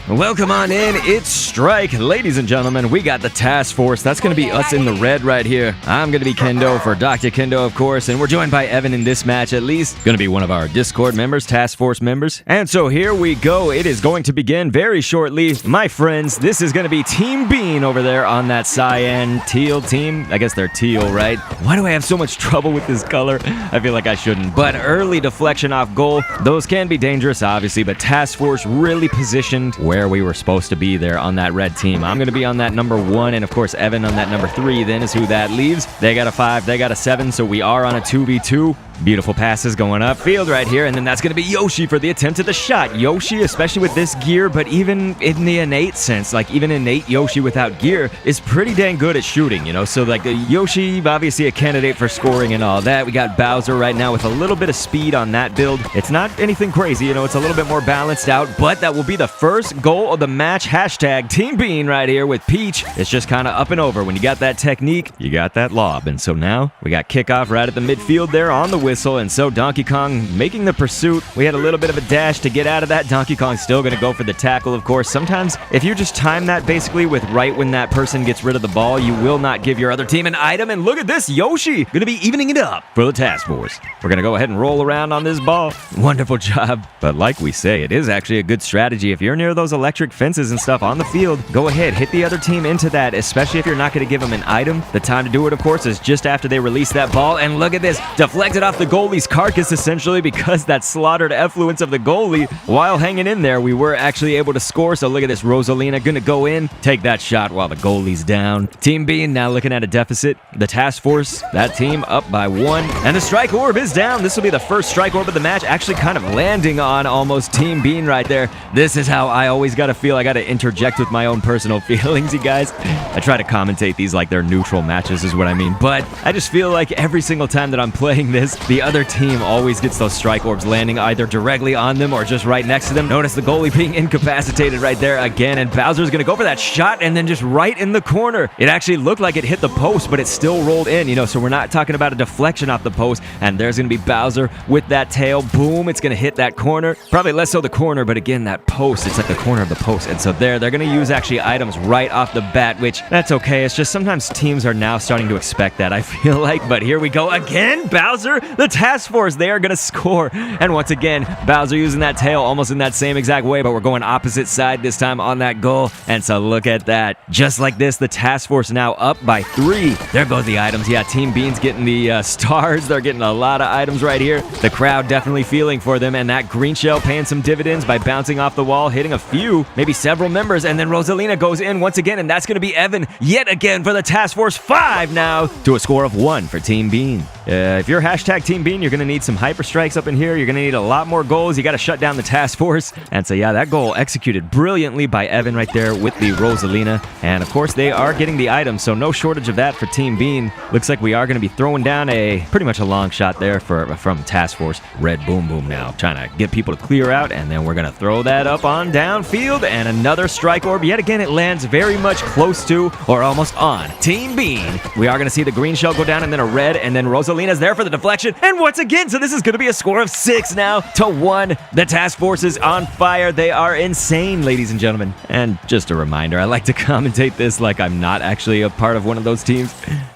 Welcome on in, it's Strike. Ladies and gentlemen, we got the task force. That's going to be us in the red right here. I'm going to be Kendo for Dr. Kendo, of course, and we're joined by Evan in this match, at least. Going to be one of our Discord members, task force members. And so here we go. It is going to begin very shortly. My friends, this is going to be Team Bean over there on that cyan teal team. I guess they're teal, right? Why do I have so much trouble with this color? I feel like I shouldn't. But early deflection off goal, those can be dangerous, obviously, but task force really positioned where we were supposed to be there on that red team. I'm going to be on that number 1, and of course Evan on that number 3 then is who that leaves. They got a 5, they got a 7, so we are on a 2v2. Beautiful passes going upfield right here, and then that's going to be Yoshi for the attempt at the shot. Yoshi, especially with this gear, but even in the innate sense, like even innate Yoshi without gear is pretty dang good at shooting, you know? So like Yoshi, obviously a candidate for scoring and all that. We got Bowser right now with a little bit of speed on that build. It's not anything crazy, you know, it's a little bit more balanced out, but that will be the first goal of the match. Hashtag Team Bean right here with Peach. It's just kind of up and over. When you got that technique, you got that lob. And so now we got kickoff right at the midfield there on the whistle, and so Donkey Kong making the pursuit. We had a little bit of a dash to get out of that. Donkey Kong's still going to go for the tackle, of course. Sometimes if you just time that basically with right when that person gets rid of the ball, you will not give your other team an item. And look at this, Yoshi going to be evening it up for the task force. We're going to go ahead and roll around on this ball. Wonderful job. But like we say, it is actually a good strategy. If you're near those electric fences and stuff on the field, go ahead, hit the other team into that, especially if you're not going to give them an item. The time to do it, of course, is just after they release that ball. And look at this, deflected off the goalie's carcass, essentially, because that slaughtered effluence of the goalie. While hanging in there, we were actually able to score. So look at this, Rosalina going to go in, take that shot while the goalie's down. Team Bean now looking at a deficit. The task force, that team up by 1. And the strike orb is down. This will be the first strike orb of the match, actually kind of landing on almost Team Bean right there. This is how I always got to feel. I got to interject with my own personal feelings, you guys. I try to commentate these like they're neutral matches is what I mean, but I just feel like every single time that I'm playing this, the other team always gets those strike orbs landing either directly on them or just right next to them. Notice the goalie being incapacitated right there again, and Bowser's gonna go for that shot, and then just right in the corner. It actually looked like it hit the post, but it still rolled in, you know, so we're not talking about a deflection off the post, and there's gonna be Bowser with that tail. Boom, it's gonna hit that corner. Probably less so the corner, but again, that post, it's like the corner of the post, and so they're gonna use actually items right off the bat, which that's okay. It's just sometimes teams are now starting to expect that, I feel like. But here we go again. Bowser, the task force, they are going to score. And once again, Bowser using that tail almost in that same exact way, but we're going opposite side this time on that goal. And so look at that. Just like this, the task force now up by 3. There go the items. Yeah, Team Bean's getting the stars. They're getting a lot of items right here. The crowd definitely feeling for them, and that green shell paying some dividends by bouncing off the wall, hitting a few, maybe several members, and then Rosalina goes in once again, and that's going to be Evan yet again for the task force. 5 now to a score of 1 for Team Bean. If you're hashtag Team Bean, you're going to need some hyper strikes up in here. You're going to need a lot more goals. You got to shut down the task force. And so, yeah, that goal executed brilliantly by Evan right there with the Rosalina. And, of course, they are getting the items, so no shortage of that for Team Bean. Looks like we are going to be throwing down pretty much a long shot there from task force. Red Boom Boom now, trying to get people to clear out, and then we're going to throw that up on downfield, and another strike orb. Yet again, it lands very much close to or almost on Team Bean. We are going to see the green shell go down, and then a red, and then Rosalina's there for the deflection, and once again, so this is going to be a score of 6 now to 1. The task force is on fire. They are insane, ladies and gentlemen. And just a reminder, I like to commentate this like I'm not actually a part of one of those teams.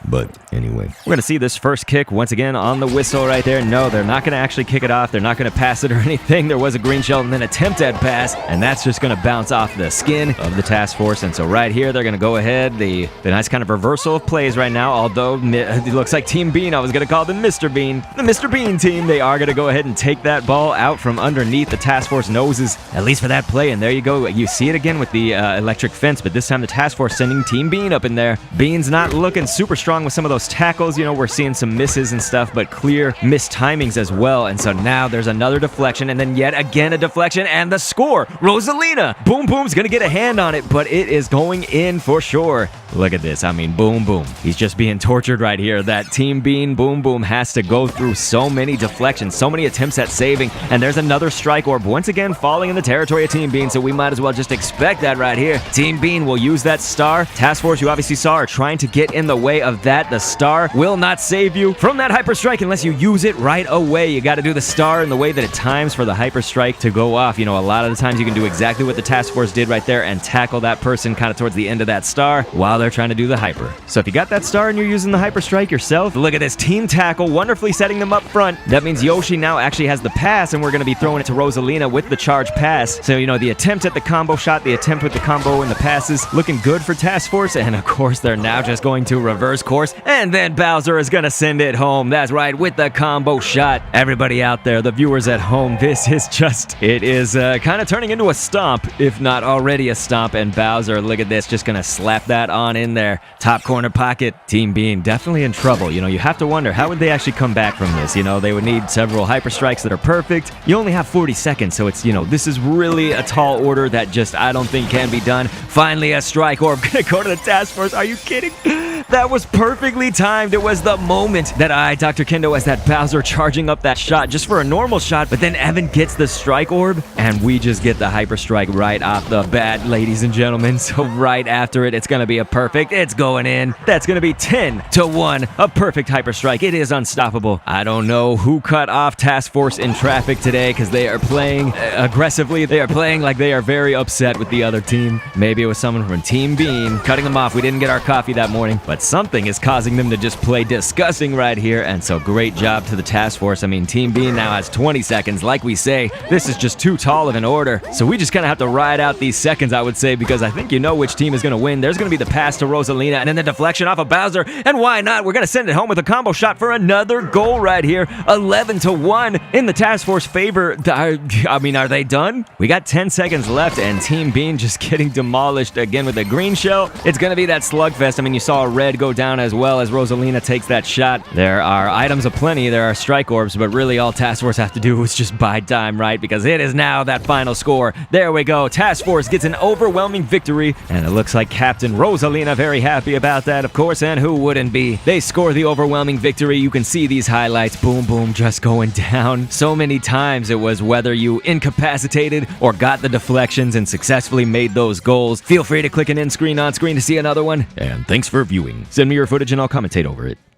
But anyway, we're going to see this first kick once again on the whistle right there. No, they're not going to actually kick it off. They're not going to pass it or anything. There was a green shell and then attempt at pass, and that's just going to bounce off the skin of the task force. And so right here, they're going to go ahead. The nice kind of reversal of plays right now, although it looks like Team Bean, I was going to call them Mr. Bean. The Mr. Bean team, they are going to go ahead and take that ball out from underneath the task force noses, at least for that play. And there you go. You see it again with the electric fence, but this time the task force sending Team Bean up in there. Bean's not looking super strong with some of those tackles. You know, we're seeing some misses and stuff, but clear missed timings as well. And so now there's another deflection, and then yet again a deflection, and the score. Rosalina. Boom Boom's going to get a hand on it, but it is going in for sure. Look at this. I mean, Boom Boom. He's just being tortured right here. That Team Bean Boom Boom has to go through so many deflections, so many attempts at saving, and there's another strike orb once again falling in the territory of Team Bean, so we might as well just expect that right here. Team Bean will use that star. Task Force, you obviously saw, are trying to get in the way of that. The star will not save you from that hyper strike unless you use it right away. You got to do the star in the way that it times for the hyper strike to go off. You know, a lot of the times you can do exactly what the task force did right there and tackle that person kind of towards the end of that star while they're trying to do the hyper. So if you got that star and you're using the hyper strike yourself, look at this team tackle, wonderfully setting them up front. That means Yoshi now actually has the pass, and we're going to be throwing it to Rosalina with the charge pass. So, you know, the attempt at the combo shot, the attempt with the combo and the passes, looking good for Task Force. And of course, they're now just going to reverse course, and then Bowser is going to send it home. That's right, with the combo shot. Everybody out there, the viewers at home, this is just, it is kind of turning into a stomp, if not already a stomp. And Bowser, look at this, just going to slap that on in there. Top corner pocket. Team Bean definitely in trouble. You know, you have to wonder, how would they actually come back from this? You know, they would need several hyper strikes that are perfect. You only have 40 seconds, so it's, you know, this is really a tall order that just, I don't think can be done. Finally, a strike orb gonna go to the task force. Are you kidding? That was perfectly timed. It was the moment that Dr. Kendo, as that Bowser charging up that shot just for a normal shot, but then Evan gets the strike orb, and we just get the hyper strike right off the bat, ladies and gentlemen. So right after it, it's gonna be a perfect. It's going in. That's gonna be 10-1. A perfect hyper strike. It is unstoppable. I don't know who cut off Task Force in traffic today, because they are playing aggressively. They are playing like they are very upset with the other team. Maybe it was someone from Team Bean cutting them off. We didn't get our coffee that morning, but something is causing them to just play disgusting right here. And so great job to the Task Force. I mean, Team Bean now has 20 seconds. Like we say, this is just too tall of an order. So we just kind of have to ride out these seconds, I would say, because I think you know which team is going to win. There's going to be the pass to Rosalina, and then the deflection off of Bowser. And why not? We're going to send it home with a combo shot for another goal right here. 11-1 in the Task Force favor. I mean, are they done? We got 10 seconds left, and Team Bean just getting demolished again with a green shell. It's going to be that slugfest. I mean, you saw a red go down as well as Rosalina takes that shot. There are items aplenty. There are strike orbs, but really all Task Force have to do is just buy time, right? Because it is now that final score. There we go. Task Force gets an overwhelming victory, and it looks like Captain Rosalina very happy about that, of course, and who wouldn't be? They score the overwhelming victory. You can see these highlights, boom, boom, just going down. So many times it was whether you incapacitated or got the deflections and successfully made those goals. Feel free to click an in screen on screen to see another one, and thanks for viewing. Send me your footage and I'll commentate over it.